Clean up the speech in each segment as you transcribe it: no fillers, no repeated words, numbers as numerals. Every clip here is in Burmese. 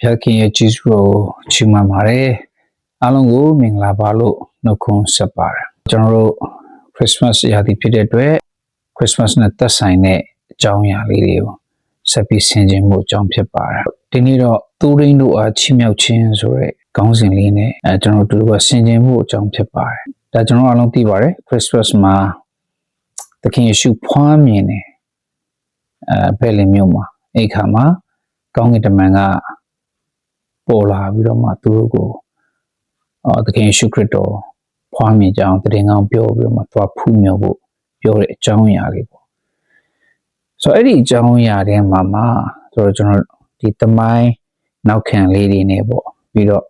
ဖျက်ခင်ရဲ့ကျေးဇူးတော်ကိုချီးမွမ်းပါတယ်အားလုံးကိုမင်္ဂလာပါလို့နှုတ်ခွန်းဆက်ပါတယ်ကျွန်တော်တို့ Christmas ရာသီဖြစ်တဲ့အတွက် Christmas နဲ့သက်ဆိုင်တဲ့အကြောင်းအရာလေးတွေကိုဆက်ပြီးဆင်ခြင်မှုအကြောင်းဖြစ်ပါတယ်ဒီနေ့တော့သူရင်းတို့အားချီးမြှောက်ခြင်းဆိုတဲ့ခေါင်းစဉ်လေးနဲ့ကျွန်တော်တို့ကဆင်ခြင်မှုအကြောင်းဖြစ်ပါတယ်ဒါကျွန်တော်အားလုံးသိပါတယ် Christmas မှာသခင်ယေရှုဖွားမြင်တယ်ဘယ်လင်မြို့မှာအဲ့ခါမှာကောင်းကင်တမန်ကပေါ်လာပြီးတော့မှသူတို့ကိုသခင်ယေရှုခရစ်တော်ဖွားမြင်ကြောင်းတည်ငောင်းပြောပြီးတော့မှသွားဖူးမြော်ဖို့ပြောတဲ့အကြောင်းအရာလေးပေါ့ဆိုတော့အဲ့ဒီအကြောင်းအရာတွေမှာဆိုတော့ကျွန်တော်ဒီသမိုင်းနောက်ခံလေးတွေနဲ့ပေါ့ပြီးတော့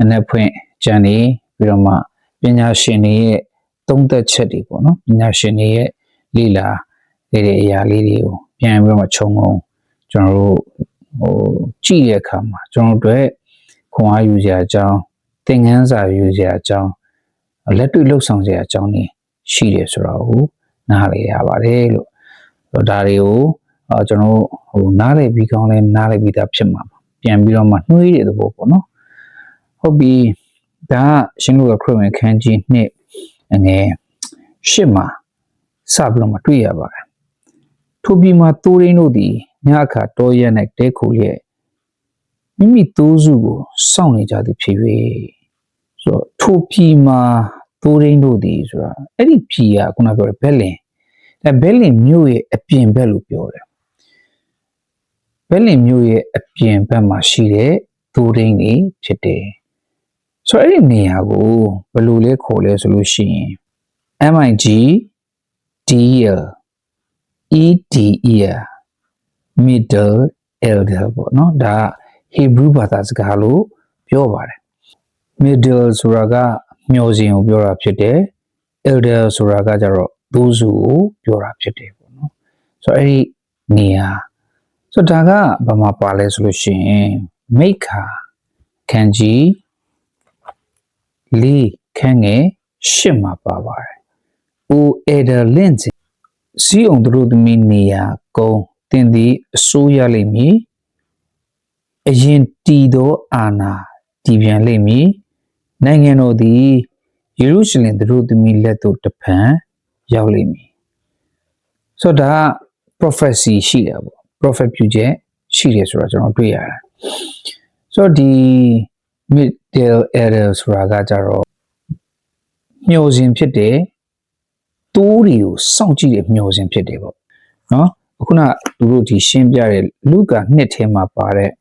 အနက်ဖွင့်ကျန်နေပြီးတော့မှပညာရှင်တွေရဲ့သုံးသက်ချက်တွေပေါ့နော်ပညာရှင်တွေရဲ့လေ့လာတဲ့အရာလေးတွေကိုပြန်ပြီးတော့မှခြုံငုံကျွန်တော်တို့ကြည့်တဲ့အခါမှာကျွန်တော်တို့ခွန်အားယူစရာအကြောင်းသင်ခန်းစာယူစရာအကြောင်းလက်တွေ့လှုပ်ဆောင်စရာအကြောင်းတွေရှိတယ်ဆိုတော့နားလည်ရပါတယ်လို့ဒါတွေကိုကျွန်တော်နားလည်ပြီးကောင်းလဲနားလည်ပြီးသားဖြစ်မှာပြန်ပြီးတော့မှနှွေးတဲ့သဘောပေါ့နော်ဟုတ်ပြီဒါကရှင်လူကခရစ်ဝင်ခန်းကြီးနှစ်ငယ်ရှစ်မှာစပြီးတော့မှတွေ့ရပါတယ်ထိုပြီးမှတိုးရင်းတို့သည်ညအခါတောရက်၌တဲခိုလျက်မိမိသိုးစုကိုစောင့်နေကြသည်ဖြစ်၍ဆိုတော့ထိုပြီးမှတိုးရင်းတို့သည်ဆိုတာအဲ့ဒီဖြီကခုနပြောတဲ့ဘက်လင်ဘက်လင်မြို့ရဲ့အပြင်ဘက်လို့ပြောတယ်ဘက်လင်မြို့ရဲ့အပြင်ဘက်မှာရှိတဲ့တိုးရင်းတွေဖြစ်တယ်ဆိုတော့အဲ့ဒီနေရာကိုဘယ်လိုလဲခေါ်လဲဆိုလို့ရှိရင် MIGDL EDER Middle Elder ပေါ့နော်ဒါဟေဘရုဘာသာစကားလို့ပြောပါတယ် Middle ဆိုတာကမျှော်စင်ကိုပြောတာဖြစ်တယ် Elder ဆိုတာကကျတော့သိုးစုကိုပြောတာဖြစ်တယ်ပေါ့နော်ဆိုတော့အဲ့ဒီနေရာဆိုတော့ဒါကဘာမှပါလဲဆိုလို့ရှိရင်မိခါခန်းကြီးလေးခန်းငယ်ရှစ်မှာပါပါတယ် O Elder Lens စီအောင်တို့သမီးနေရာကုန်းတင်သည်အစိုးရလိမ့်မည်အရင်တည်သောအာဏာတည်ပြန်လိမ့်မည်နိုင်ငံတော်သည်ယေရုရှလင်တို့သမီးလက်သို့တဖန်ရောက်လိမ့်မည်ဆိုတော့ဒါက prophecy ရှိတာပေါ့ prophet ပြုချက်ရှိတယ်ဆိုတော့ကျွန်တော်တွေ့ရတယ်ဆိုတော့ဒီ middle elder ဆိုတာကကြတော့မျှော်စင်ဖြစ်တယ်တိုးတွေကိုစောင့်ကြည့်တဲ့မျှော်စင်ဖြစ်တယ်ပေါ့နော်ခုနသူတို့ဒီရှင်းပြတဲ့လူကာနှစ်ထဲမှာပါတဲ့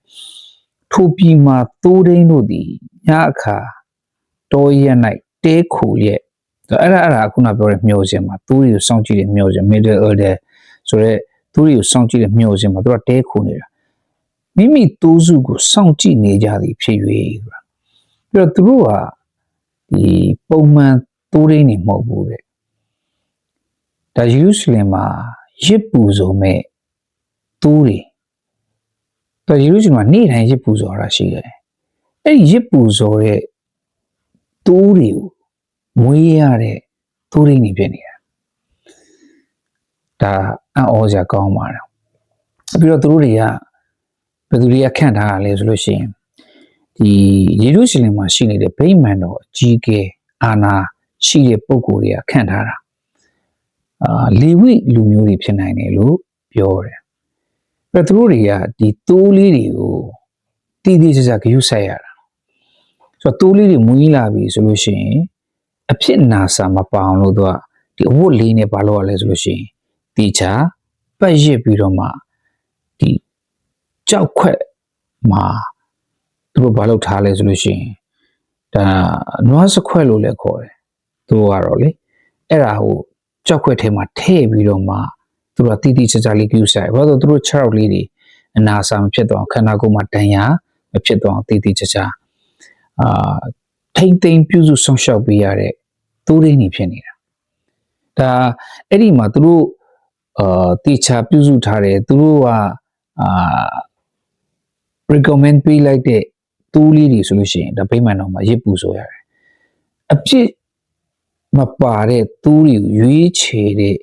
ထိုပြီးမှတိုးရင်းတို့သည်ညအခါတောရက်၌တဲခိုရက်အဲ့ဒါခုနပြောတဲ့မျှော်စင်မှာတိုးတွေကိုစောင့်ကြည့်တဲ့မျှော်စင် middle elder ဆိုတဲ့တိုးတွေကိုစောင့်ကြည့်တဲ့မျှော်စင်မှာသူကတဲခိုနေတာမိမိတိုးစုကိုစောင့်ကြည့်နေကြသည်ဖြစ်၍ပြီးတော့သူတို့ကဒီပုံမှန်တိုးရင်းနေမဟုတ်ဘူးတဲ့ဒါယေရုရှလင်မှာရစ်ပူဇော်မဲ့တိုးတွေဒါယေရုရှလင်မှာနေ့တိုင်းရစ်ပူဇော်တာရှိတယ်အဲ့ဒီရစ်ပူဇော်တဲ့တိုးတွေကိုမွေးရတဲ့တိုးတွေနေဖြစ်နေတာဒါအံ့ဩစရာကောင်းပါတယ်ပြီးတော့သူတို့တွေကဘယ်သူတွေကခန့်ထားတာလဲဆိုလို့ရှိရင်ဒီယေရုရှလင်မှာရှိနေတဲ့ဗိမာန်တော်အကြီးအကဲအာနာရှိတဲ့ပုဂ္ဂိုလ်တွေကခန့်ထားတာလေဝိလူမျိုးတွေဖြစ်နိုင်တယ်လို့ပြောတယ်။အဲ့တော့သူတို့တွေကဒီတိုးလေးတွေကိုတည်တည်ကြကြဂရုစိုက်ရတာ။ဆိုတော့တိုးလေးတွေမွေးလာပြီဆိုလို့ရှိရင်အဖြစ်နာစာမပအောင်လို့သူကဒီအဝတ်လေးနဲ့ဘာလို့ရလဲဆိုလို့ရှိရင်တီချာပတ်ရစ်ပြီးတော့မှဒီကြောက်ခွက်မှာသူတို့ဘာလို့ထားလဲဆိုလို့ရှိရင်ဒါနွားစခွက်လို့လည်းခေါ်တယ်။သူတို့ကတော့လေအဲ့ဒါဟိုကြောက်ခွက်ထဲမှာထည့်ပြီးတော့မှသူတို့ကတီးတီးချာချာလေးပြုဆိုင်ဘာလို့သူတို့6ရောက်လေးတွေအနာစာမဖြစ်တော့ခန္ဓာကိုယ်မှာဒဏ်ရာမဖြစ်တော့တီးတီးချာချာထိမ့်သိမ့်ပြုစုဆောင်ရှောက်ပေးရတဲ့တိုးရင်းနေဖြစ်နေတာဒါအဲ့ဒီမှာသူတို့တေချာပြုစုထားတယ်သူတို့ကrecommend ပေးလိုက်တဲ့တိုးလေးတွေဆိုလို့ရှိရင်ဒါဗိမာန်တော်မှာရစ်ပူဆိုရတယ်အပြစ်မပါတဲ့သူတွေကိုရွေးချယ်တဲ့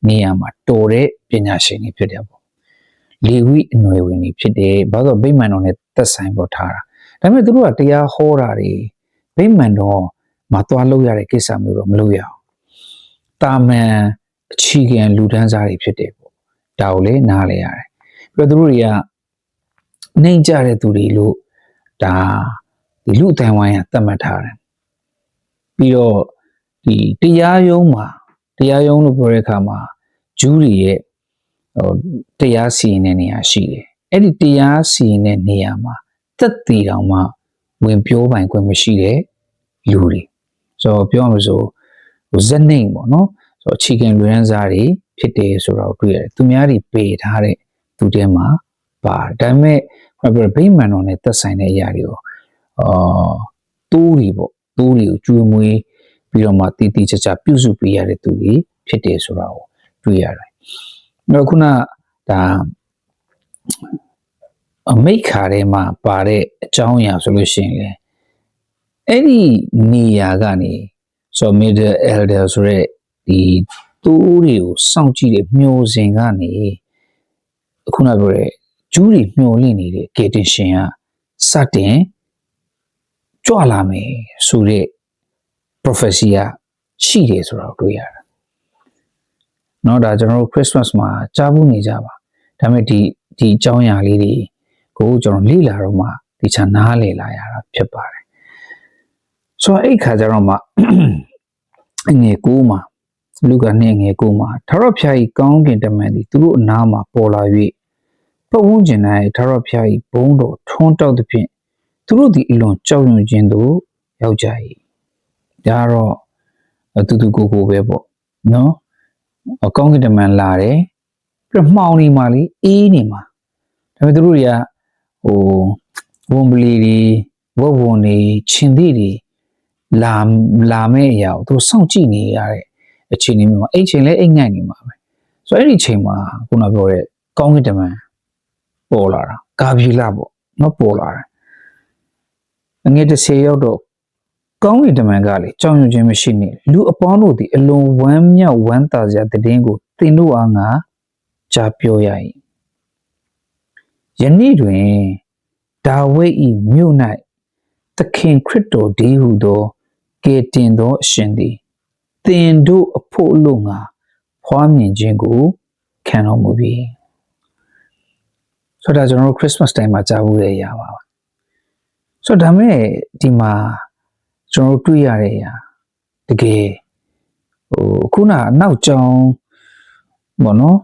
နေရာမှာတော်တဲ့ပညာရှင်တွေဖြစ်တယ်ပေါ့ လေဝိအနွယ်ဝင်နေဖြစ်တယ်ဘာလို့ဗိမာန်တော်နဲ့သက်ဆိုင်ပေါ်ထားတာဒါပေမဲ့သူတို့ကတရားဟောတာတွေဗိမာန်တော်မှာသွားလို့ရတဲ့ကိစ္စမျိုးတော့မလုပ်ရအောင်တာမန်အခြေခံလူဒန်းစားတွေဖြစ်တယ်ပေါ့ဒါကိုလည်းနားလဲရတယ်ပြီးတော့သူတို့တွေကနှိမ့်ကြတဲ့သူတွေလို့ဒါဒီလူအတိုင်းဝိုင်းကသတ်မှတ်ထားတယ်ပြီးတော့ဒီတရားရုံးလို့ပြောတဲ့အခါမှာဂျူးတွေရဲ့တရားစီရင်တဲ့နေရာရှိတယ်အဲ့ဒီတရားစီရင်တဲ့နေရာမှာသက်သေတောင်မှဝင်ပြောပိုင်ခွင့်မရှိတဲ့လူတွေဆိုတော့ပြောရမလို့ဇက်နှိမ်ပေါ့နော်ဆိုတော့အခြေခံလူရန်စားတွေဖြစ်တယ်ဆိုတော့တွေ့ရတယ်သူများတွေပေထားတဲ့သူတဲမှာပါဒါပေမဲ့ဗိမာန်တော်နဲ့သက်ဆိုင်တဲ့အရာတွေကိုတိုးတွေပေါ့တိုးတွေကိုကျွေးမွေးပြီးတော့မှတည်တည်ချာချာပြုစုပေးရတဲ့သူတွေဖြစ်တယ်ဆိုတာကိုတွေ့ရတယ်နောက်ခုနဒါအမိတ်ခါထဲမှာပါတဲ့အကြောင်းအရာဆိုလို့ရှိရင်လေအဲ့ဒီနေရာကနေဆို middle elder ဆိုတဲ့ဒီတိုးတွေကိုစောင့်ကြည့်တဲ့မျှော်စင်ကနေခုနပြောတဲ့ဂျူးတွေမျှော်လင့်နေတဲ့ကေတင်ရှင်ကစတင်ကြွလာမယ်ဆိုတဲ့ prophecy ကရှိတယ်ဆိုတာကိုတွေ့ရတယ်။နော်ဒါကျွန်တော်တို့ Christmas မှာကြားဘူးနေကြပါဒါပေမဲ့ဒီအကြောင်းအရာလေးတွေကိုကျွန်တော်လေ့လာတော့မှဒီချာနားလည်လာရတာဖြစ်ပါတယ်။ဆိုတော့အဲ့ခါကျတော့မှငယ်9မှာလူကနဲ့ငယ်9မှာထာဝရဘုရား၏ကောင်းကင်တမန်သည်သူတို့အနားမှာပေါ်လာ၍ပတ်ဝန်းကျင်၌ထာဝရဘုရား၏ဘုန်းတော်ထွန်းတောက်သဖြင့်သူတို့သည်အလွန်ကြောက်ရွံ့ခြင်းသို့ရောက်ကြ၏ဒါတော့တူကိုပဲပေါ့နော်အကောင်းကင်တမန်လာတယ်ပြီးတော့မှောင်နေမှလေအေးနေမှာဒါပေမဲ့သူတို့တွေကဝန်ပလီတွေဝက်ဝွန်တွေချင်းသေးတွေလာမဲ့အရာကိုသူစောင့်ကြည့်နေရတဲ့အခြေအနေမျိုးမှာအဲ့ချိန်လဲအိတ်ငိုက်နေမှာပဲဆိုတော့အဲ့ဒီချိန်မှာခုနပြောတဲ့ကောင်းကင်တမန်ပေါ်လာတာဂါဘရီလပေါ့နော်ပေါ်လာတယ်ငွေ30ရောက်တော့ကောင်းကင်တမန်ကလေကြောင်ရွံ့ခြင်းမရှိနေလူအပေါင်းတို့သည်အလွန်ဝမ်းမြောက်ဝမ်းသာစရာတည်င်းကိုသင်တို့အားငါကြားပြောရ၏ယနေ့တွင်ဒါဝိဒ်၏မြို့၌သခင်ခရစ်တော်ဒီဟုသောကယ်တင်သောအရှင်သည်သင်တို့အဖို့လို့ငါဖွားမြင်ခြင်းကိုခံတော်မူပြီဆိုတော့ကျွန်တော်တို့ Christmas time မှာကြားဘူးတဲ့အရာပါဆိုတော့ဒါမဲ့ဒီမှာကျွန်တော်တို့တွေ့ရတဲ့အရာတကယ်ခုနအနောက်ကျောင်းပေါ့နော်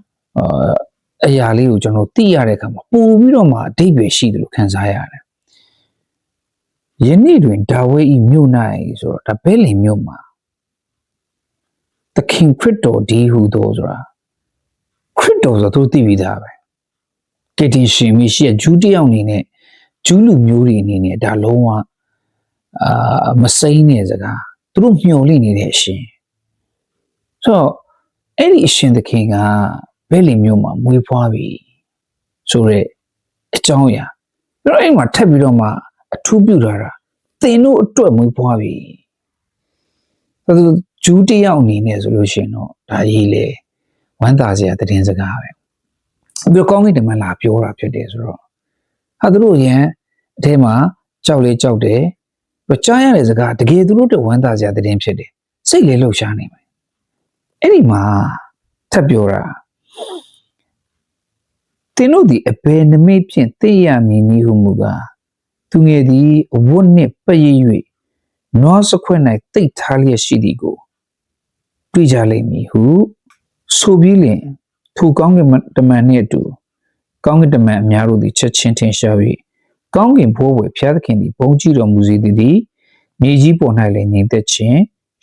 အရာလေးကိုကျွန်တော်သိရတဲ့အခါမှာပို့ပြီးတော့မှအဓိပ္ပာယ်ရှိတယ်လို့ခံစားရတယ်ယနေ့တွင်ဒါဝိဒ်၏မြို့၌ဆိုတော့ဒါဘဲလင်မြို့မှာသခင်ခရစ်တော်ဒီဟုသောဆိုတာခရစ်တော်ဆိုသူသိပြီးသားပဲကယ်တင်ရှင်မရှိတဲ့ဂျူးတယောက်အနေနဲ့ဂျူးလူမျိုးတွေအနေနဲ့ဒါလုံးဝမစိမ့်တဲ့စကားသူတို့မျှော်လင့်နေတဲ့အရှင်ဆိုတော့အဲ့ဒီအရှင်သခင်ကဘဲလင်မြို့မှာမွေးဖွားပြီဆိုတော့အကြောင်းအရာပြီးတော့အဲ့မှာထပ်ပြီးတော့မှအထူးပြုထားတာသင်တို့အတွက်မွေးဖွားပြီသူဂျူးတယောက်အနေနဲ့ဆိုလို့ရှိရင်တော့ဒါကြီးလေဝမ်းသာစရာသတင်းစကားပဲပြီးတော့ကောင်းကင်တမန်လာပြောတာဖြစ်တယ်ဆိုတော့ဟာသူတို့ရန်အထဲမှာကြောက်လေကြောက်တယ်ပြီးကြားရတဲ့စကားတကယ်သူတို့တဝမ်းသာစရာသတင်းဖြစ်တယ်စိတ်လေလှုပ်ရှားနေမယ်အဲ့ဒီမှာထပ်ပြောတာသင်တို့ဒီအဘယ်နမိတ်ဖြင့်သိရမည်နည်းဟုမူကားသူငယ်သည်အဝတ်နှင့်ပရိ၍နွားစခွက်၌တိတ်ထားလျက်ရှိသည်ကိုတွေ့ကြလိမ့်မည်ဟုဆိုပြီးလင်ထိုကောင်းကင်တမန်နှင့်အတူကောင်းကင်တမန်အများတို့သည်ချက်ချင်းထင်ရှား၍ကောင်းကင်ဘိုးဘွယ်ဖျားသခင်သည်ဘုန်းကြီးတော်မူစေသည်မြေကြီးပေါ်၌လည်းငြိမ်သက်ခြင်း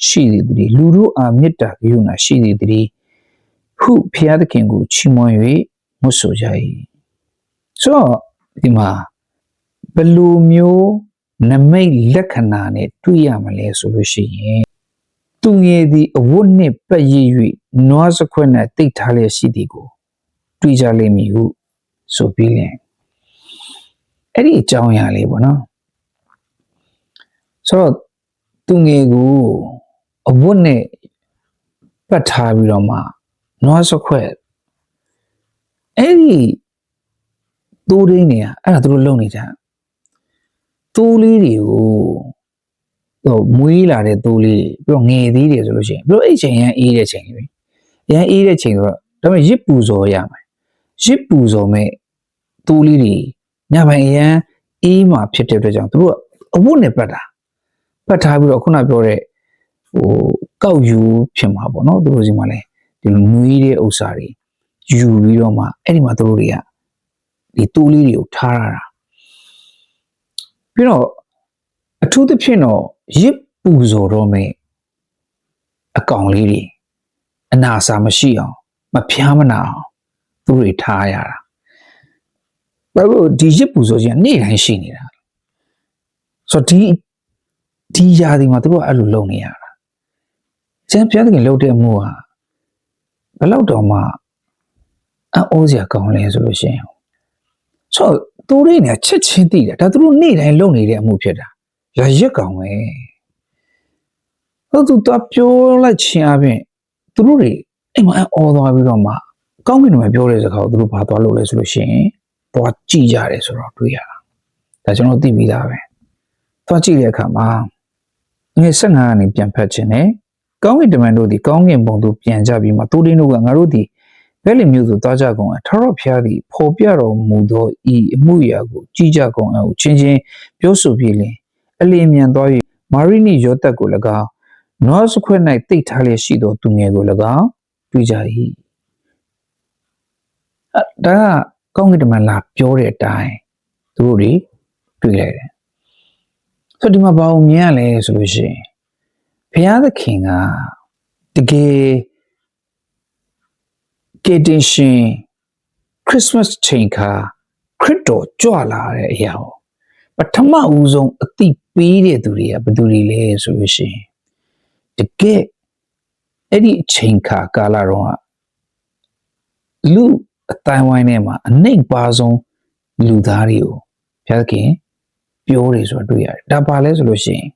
ရှိသည်လူတို့အားမေတ္တာကရုဏာရှိသည်ဟုဖျားသခင်ကိုချီးမွမ်း၍မွတ်ဆိုကြ၏ဆိုတော့ဒီမှာဘယ်လိုမျိုးနမိတ်လက္ခဏာနဲ့တွေ့ရမလဲဆိုလို့ရှိရင်သူငယ်သည်အဝတ်နှင့်ပတ်ရည်၍နွားစခွက်၌တိတ်ထားလျက်ရှိသည်ကိုတွေ့ကြလိမ့်မည်ဟုဆိုပြီးလင်အဲ့ဒီအကြောင်းအရာလေးပေါ့နော်ဆိုတော့သူငယ်ကိုအဝတ်နဲ့ပတ်ထားပြီးတော့မှနွားစခွက်အဲ့ဒီ တိုးရင်းနေရအဲ့ဒါသူတို့လုံနေကြတိုးလေးတွေကိုမွေးလာတဲ့တိုးလေးပြီးတော့ငယ်သေးတယ်ဆိုလို့ရှိရင်ပြီးတော့အဲ့ချိန်ရန်အေးတဲ့ချိန်လေးရန်အေးတဲ့ချိန်ဆိုတော့ဒါပေမဲ့ရစ်ပူဇော်ရမယ်ရစ်ပူဇော်မဲ့တိုးလေးတွေညပိုင်းရန်အေးမှဖြစ်တဲ့အတွက်ကြောင့်သူတို့ကအဝတ်နဲ့ပတ်ထားပြီးတော့ခုနပြောတဲ့ကောက်ယူဖြစ်မှာပေါ့နော်သူတို့စီမှာလဲဒီလိုနွေးတဲ့ဥစ္စာတွေယူပြီးတော့မှအဲ့ဒီမှာသူတို့တွေကဒီတိုးလေးတွေကိုထားရတာပြီးတော့အထူးသဖြင့်တော့ရစ်ပူဇော်တော့မဲ့အကောင်လေးတွေအနာစာမရှိအောင်မဖျားမနာအောင်သူတွေထားရတာဘာလို့ဒီရစ်ပူဇော်ခြင်းနေ့တိုင်းရှိနေတာဆိုတော့ဒီຢာဒီမှာသူတို့အဲ့လိုလုပ်နေရတာကျန်ပြတဲ့လုပ်တဲ့အမှုဟာဘယ်လောက်တော့မှအိုးစရာကောင်းလဲဆိုလို့ရှိရင်ဆိုတော့သူတွေနဲ့ချက်ချင်းတည်တယ်ဒါသူတို့နေ့တိုင်းလုပ်နေတဲ့အမှုဖြစ်တာရာရက်ကောင်ပဲသူတော့ပြောလိုက်ချင်းအပြင်သူတို့တွေအိမ်မှာအော်သွားပြီးတော့မှကောင်းကင်တွေမှာပြောတဲ့စကားကိုသူတို့ဘာသွားလုပ်လဲဆိုလို့ရှိရင်သွားကြည့်ကြတယ်ဆိုတော့တွေ့ရတာဒါကျွန်တော်သိပြီးသားပဲသွားကြည့်တဲ့အခါမှာငွေ15ကနေပြန်ဖတ်ခြင်းနဲ့ကောင်းကင်တမန်တို့ဒီကောင်းကင်ဘုံတို့ပြန်ကြပြီးမှသူတို့ကငါတို့ဒီဘယ်လိုမျိုးဆိုသွားကြကုန်အထာဝရဘုရားသည်ဖော်ပြတော်မူသောဤအမှုရာကိုကြည်ကြကုန်အောင်ချင်းချင်းပြောဆိုပြီးလင်အလင်းမြန်သွား၍မာရိနိယောသက်ကို၎င်းနွားစခွက်၌တိတ်ထားလျက်ရှိသောသူငယ်ကို၎င်းတွေ့ကြ၏ဒါကကောင်းကင်တမန်လာပြောတဲ့အတိုင်းသူတို့တွေတွေ့လိုက်တယ်ဆိုဒီမှာဘာလို့မြင်ရလဲဆိုလို့ရှိရင်ဘုရားသခင်ကတကယ်ကယ်တင်ရှင်ခရစ်စမတ်ချိန်ခါခရစ်တော်ကြွလာတဲ့အရာကိုပထမဦးဆုံးအသိပေးတဲ့သူတွေကဘယ်သူတွေလဲဆိုလို့ရှိရင်တကယ်အဲ့ဒီအချိန်ခါကာလတော့လူအတိုင်းဝိုင်းထဲမှာအနှိမ့်ပါဆုံးလူသားတွေကိုဘုရားသခင်ပြောတယ်ဆိုတာတွေ့ရတယ်ဒါပါလဲဆိုလို့ရှိရင်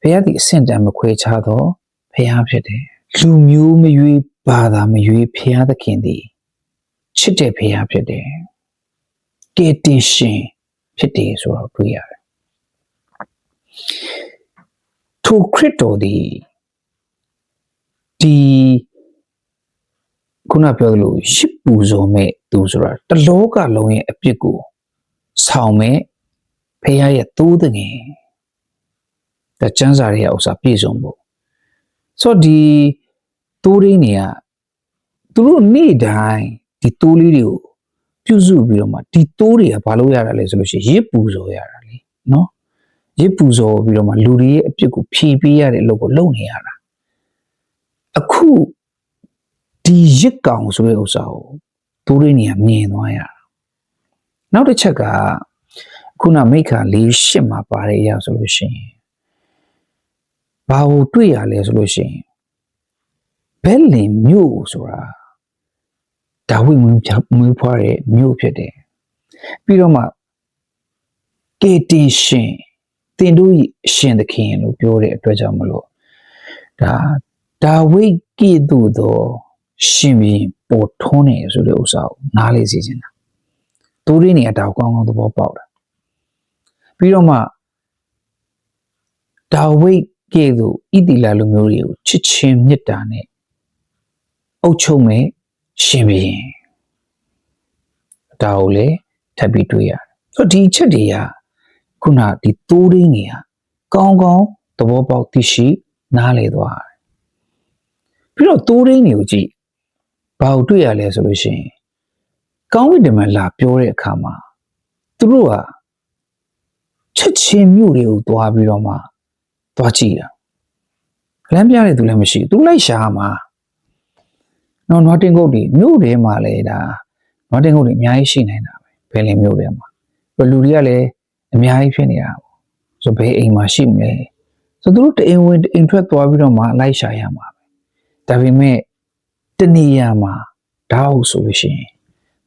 ဘုရားဒီအဆင့်တန်းမခွဲခြားတော့ဘုရားဖြစ်တယ်လူမျိုးမရွေးဘာသာမရွေးဘုရားသခင်ဒီချစ်တဲ့ဘုရားဖြစ်တယ်ကယ်တင်ရှင်ဖြစ်တယ်ဆိုတော့တွေ့ရတယ်ထိုခရစ်တော်ဒီခုနပြောသလိုရစ်ပူဇော်မဲ့သူဆိုတာတလောကလုံးရဲ့အပြစ်ကိုဆောင်မဲ့ဘုရားရဲ့သိုးတငယ်ဒါကျမ်းစာရဲ့ဥစ္စာပြည့်စုံဖို့ဆိုတော့ဒီတိုးရင်းတွေကသူတို့နေ့တိုင်းဒီတိုးလေးတွေကိုပြုစုပြီးတော့မှဒီတိုးတွေကဘာလို့ရတာလဲဆိုလို့ရှိရင်ရစ်ပူဇော်ရတာလေနော်ရစ်ပူဇော်ပြီးတော့မှလူတွေရဲ့အပြစ်ကိုဖြေပေးရတဲ့အလုပ်ကိုလုပ်နေရတာအခုဒီရစ်ကောင်ဆိုတဲ့ဥစ္စာကိုတိုးရင်းတွေကမြင်သွားရတာနောက်တစ်ချက်ကခုနမိခါ4:8မှာပါတဲ့အရာဆိုလို့ရှိရင်ဘာကိုတွေ့ရလဲဆိုလို့ရှိရင်ဘဲလင်မြို့ဆိုတာဒါဝိမွေးဖွားတဲ့မြို့ဖြစ်တယ်ပြီးတော့မှကယ်တင်ရှင်တင်တို့အရှင်သခင်လို့ပြောတဲ့အတွက်ကြောင့်မလို့ဒါဝိကဲ့သို့သောရှင်ဘီပေါ်ထွန်းနေဆိုတဲ့ဥစ္စာကိုနားလေစေချင်တာတိုးရင်းနေအတောက်ကောင်းကောင်းသဘောပေါက်တာပြီးတော့မှဒါဝိကဲ့သို့ဣတိလလူမျိုးတွေကိုချစ်ချင်းမေတ္တာနဲ့အုပ်ချုပ်မဲ့ရှင်ဘီဒါကိုလည်းထပ်ပြီးတွေ့ရတယ်ဆိုတော့ဒီချက်တွေကခုနဒီတိုးရင်းတွေကကောင်းကောင်းသဘောပေါက်သိရှိနားလေသွားတယ်ပြီးတော့တိုးရင်းတွေကိုကြည့်ဘာကိုတွေ့ရလဲဆိုလို့ရှိရင်ကောင်းကင်တမန်လာပြောတဲ့အခါမှာသူတို့ကချက်ချင်းမြို့တွေကိုသွားပြီးတော့မှသွားကြည့်တာလမ်းပြတဲ့သူလည်းမရှိသူလိုက်ရှာမှာနော်နွားတင်ကုတ်တွေမြို့ထဲမှာလေဒါနွားတင်ကုတ်တွေအများကြီးရှိနေတာပဲဘယ်လင်မြို့ထဲမှာလူတွေကလည်းအများကြီးဖြစ်နေတာပေါ့ဆိုဘယ်အိမ်မှာရှိမလဲဆိုသူတို့တအိမ်ဝင်တအိမ်ထွက်သွားပြီးတော့မှလိုက်ရှာရမှာပဲဒါပေမဲ့တနေရာမှာဓာတ်ဟုတ်ဆိုလို့ရှိရင်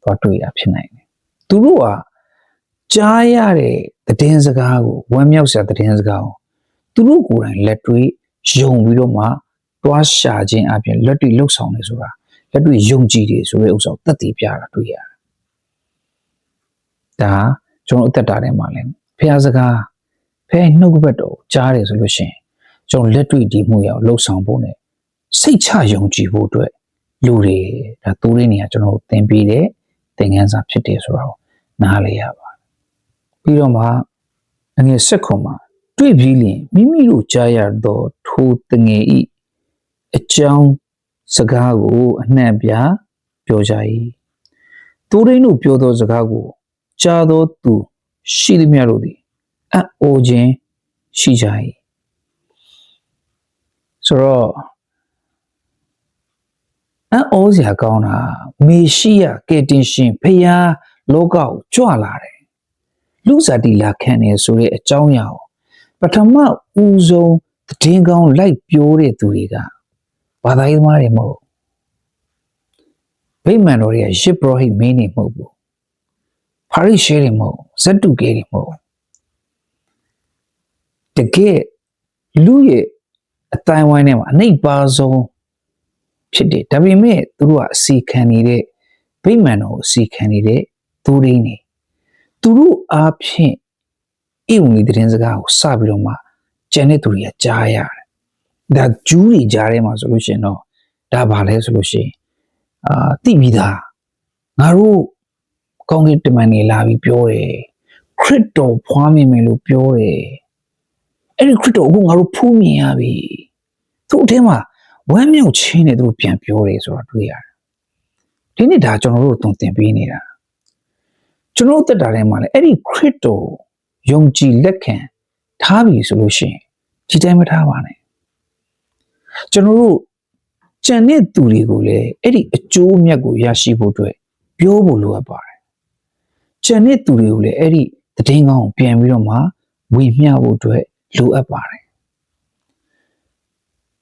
သွားတွေ့တာဖြစ်နိုင်တယ်သူတို့ကကြားရတဲ့သတင်းစကားကိုဝမ်းမြောက်စရာသတင်းစကားကိုသူတို့ကိုယ်တိုင်လက်တွေ့ယုံပြီးတော့မှတွားရှာခြင်းအပြင်လက်တွေ့လှုပ်ဆောင်နေဆိုတာလက်တွေ့ယုံကြည်တယ်ဆိုတဲ့ဥစ္စာကိုသက်သေပြတာတွေ့ရတယ် ဒါကျွန်တော်အသက်တာထဲမှာလဲဖះစကားဖះနှုတ်ကပတ်တော်ကြားတယ်ဆိုလို့ရှိရင်ကျွန်တော်လက်တွေ့ဒီမှုရအောင်လှုပ်ဆောင်ဖို့ ਨੇ စိတ်ချယုံကြည်ဖို့အတွက်လူတွေဒါသူတွေနေရာကျွန်တော်တို့သင်ပေးတဲ့သင်ခန်းစာဖြစ်တယ်ဆိုတော့နားလေရပါတယ်ပြီးတော့မှအငယ်ဆက်ခွန်မှာတွေ့ပြီးလျင်မိမိတို့ကြားရသောထိုတငယ်ဤအကြောင်းစကားကိုအနှံ့ပြပြောကြ၏သူရင်းတို့ပြောသောစကားကိုကြားသောသူရှိသည်များတို့သည်အံ့ဩခြင်းရှိကြ၏ဆိုတော့အံ့ဩစရာကောင်းတာမေရှိယကယ်တင်ရှင်ဖျားလောကကိုကြွလာတယ်လူစားတီလာခံနေဆိုတဲ့အကြောင်းအရာကိုပထမဦးဆုံးသတင်းကောင်းလိုက်ပြောတဲ့သူတွေကဘာသာရေးသမားတွေမဟုတ်ဗိမာန်တော်တွေကရှစ်ပရောဟိတ်မင်းတွေမဟုတ်ဘူးဖာရိရှဲတွေမဟုတ်ဇတ်တုကဲတွေမဟုတ်တကယ်လူရဲ့အတိုင်းဝိုင်းထဲမှာအနှိပ်ပါဆုံးဖြစ်တယ်ဒါပေမဲ့သူတို့ကအစီခံနေတဲ့ဗိမာန်တော်ကိုအစီခံနေတဲ့သူတွေနေသူတို့အားဖြင့်ဣဝံဂေလိသတင်းစကားကိုစပြီးတော့မှကျန်တဲ့သူတွေကကြားရတယ်ဒါဂျူးတွေကြားထဲမှာဆိုလို့ရှိရင်တော့ဒါဘာလဲဆိုလို့ရှိရင်တိပြီးသားငါတို့ကောင်းကင်တမန်တွေလာပြီးပြောတယ်ခရစ်တော်ဖွားမြင်မယ်လို့ပြောတယ်အဲ့ဒီခရစ်တော်ကိုငါတို့ဖူးမြင်ရပြီသူ့အထဲမှာဝမ်းမြောက်ခြင်းနဲ့သူတို့ပြန်ပြောတယ်ဆိုတာတွေ့ရတယ်ဒီနေ့ဒါကျွန်တော်တို့သင်ပေးနေတာကျွန်တော်တက်တာထဲမှာလည်းအဲ့ဒီခရစ်တော်ယုံကြည်လက်ခံထားပြီဆိုလို့ရှိရင်ဒီတိုင်းမထားပါနဲ့ကျွန်တော်တို့ကြံတဲ့သူတွေကိုလည်းအဲ့ဒီအကျိုးအမြတ်ကိုရရှိဖို့အတွက်ပြောဖို့လိုအပ်ပါတယ်ကြံတဲ့သူတွေကိုလည်းအဲ့ဒီသတင်းကောင်းကိုပြန်ပြီးတော့မှဝေမျှဖို့အတွက်လိုအပ်ပါတယ်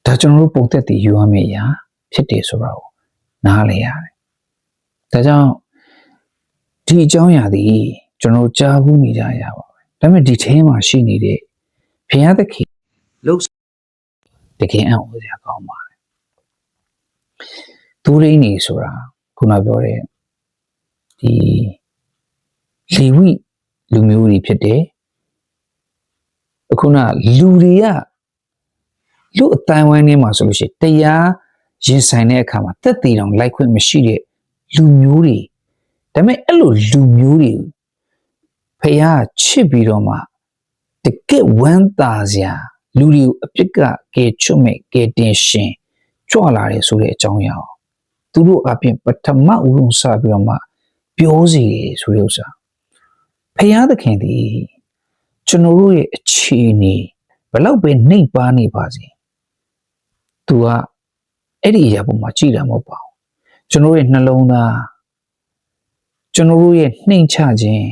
ဒါကျွန်တော်တို့ပုံသက်တည်ယူရမယ့်အရာဖြစ်တယ်ဆိုတော့နားလည်ရတယ်ဒါကြောင့်ဒီအကြောင်းအရာသည်ကျွန်တော်ကြားဘူးနေကြရပါပဲဒါပေမဲ့ဒီထဲမှာရှိနေတဲ့ဘုရားသခင်လှုပ်တကယ်အံ့ဩစရာကောင်းပါတယ်သူရင်းနေဆိုတာခုနပြောတဲ့ဒီလေဝိလူမျိုးတွေဖြစ်တယ်အခုနလူတွေကလူအတိုင်းဝိုင်းထဲမှာဆိုလို့ရှိရင်တရားရင်ဆိုင်တဲ့အခါမှာတက်တည်တော်လိုက်ခွင့်မရှိတဲ့လူမျိုးတွေဒါပေမဲ့အဲ့လိုလူမျိုးတွေဖះချစ်ပြီးတော့မှတကယ်ဝမ်းသာစရာလူတွေကိုအပြစ်ကကယ်ချွတ်မဲ့ကယ်တင်ရှင်ကြွလာတယ်ဆိုတဲ့အကြောင်းအရာသူတို့အပြင်ပထမဦးဆုံးစပြီးတော့မှပြောစီတယ်ဆိုတဲ့ဥစ္စာဖះသခင်ဒီကျွန်တော်တို့ရဲ့အခြေအနေဘလောက်ပဲနှိပ်ပါနေပါစေသူကအဲ့ဒီအရာပေါ်မှာကြည်တာမဟုတ်ပါဘူးကျွန်တော်ရဲ့နှလုံးသားကျွန်တော်တို့ရဲ့နှိမ်ချခြင်း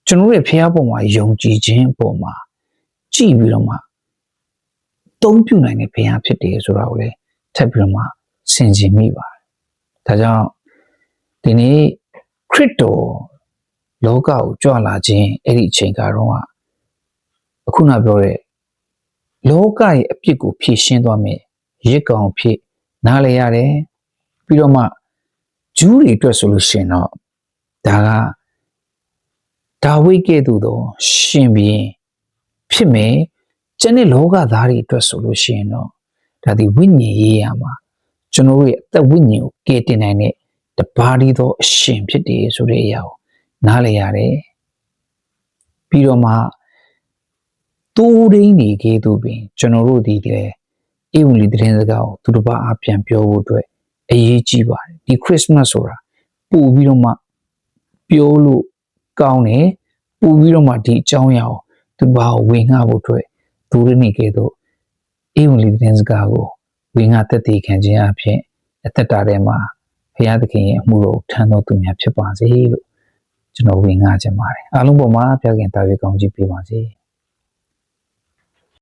ကျွန်တော်ရဲ့ဖះပေါ်မှာယုံကြည်ခြင်းအပေါ်မှာကြည်ပြီးတော့မှတုံးပြနိုင်တဲ့ဘုရားဖြစ်တယ်ဆိုတာကိုလည်းထပ်ပြီးတော့မှဆင်ခြင်မိပါတယ်ဒါကြောင့်ဒီနေ့ခရစ်တော်လောကကိုကြွလာခြင်းအဲ့ဒီအချိန်ကတော့အခုနပြောတဲ့လောကရဲ့အပြစ်ကိုဖြေရှင်းသွားမယ်ရစ်ကောင်ဖြစ်နားလည်ရတယ်ပြီးတော့မှဂျူးတွေအတွက်ဆိုလို့ရှိရင်တော့ဒါကဒါဝိဒ်ကဲ့သို့သောရှင်ဘုရင်ဖြစ်မယ်ကျန်တဲ့လောကသားတွေအတွက်ဆိုလို့ရှိရင်တော့ဒါဒီဝိညာဉ်ရေးရမှာကျွန်တော်တို့ရဲ့အသက်ဝိညာဉ်ကိုကယ်တင်နိုင်တဲ့တပါးတည်းသောအရှင်ဖြစ်တယ်ဆိုတဲ့အရာကိုနားလည်ရတယ်ပြီးတော့မှတူရင်းနေခဲ့သူပင်ကျွန်တော်တို့ဒီတဲ့ဧဝံဂေလိသတင်းစကားကိုသူတစ်ပါးအပြန်ပြောဖို့အတွက်အရေးကြီးပါတယ်ဒီခရစ်စမတ်ဆိုတာပို့ပြီးတော့မှပြောလို့ကောင်းတယ်ပို့ပြီးတော့မှဒီအကြောင်းအရာကိုသူဘာကိုဝင်ငှဖို့အတွက်သူရင်းနေခဲ့တော့ဧဝံဂေလိသတင်းစကားကိုဝင်ငှသက်သေခံခြင်းအဖြစ်အသက်တာထဲမှာဘုရားသခင်ရဲ့အမှုတော်ထမ်းတော်သူများဖြစ်ပါစေလို့ကျွန်တော်ဝင်ငှခြင်းပါတယ်အားလုံးပေါ်မှာဘုရားခင်တာ၍ကောင်းချီးပေးပါစေ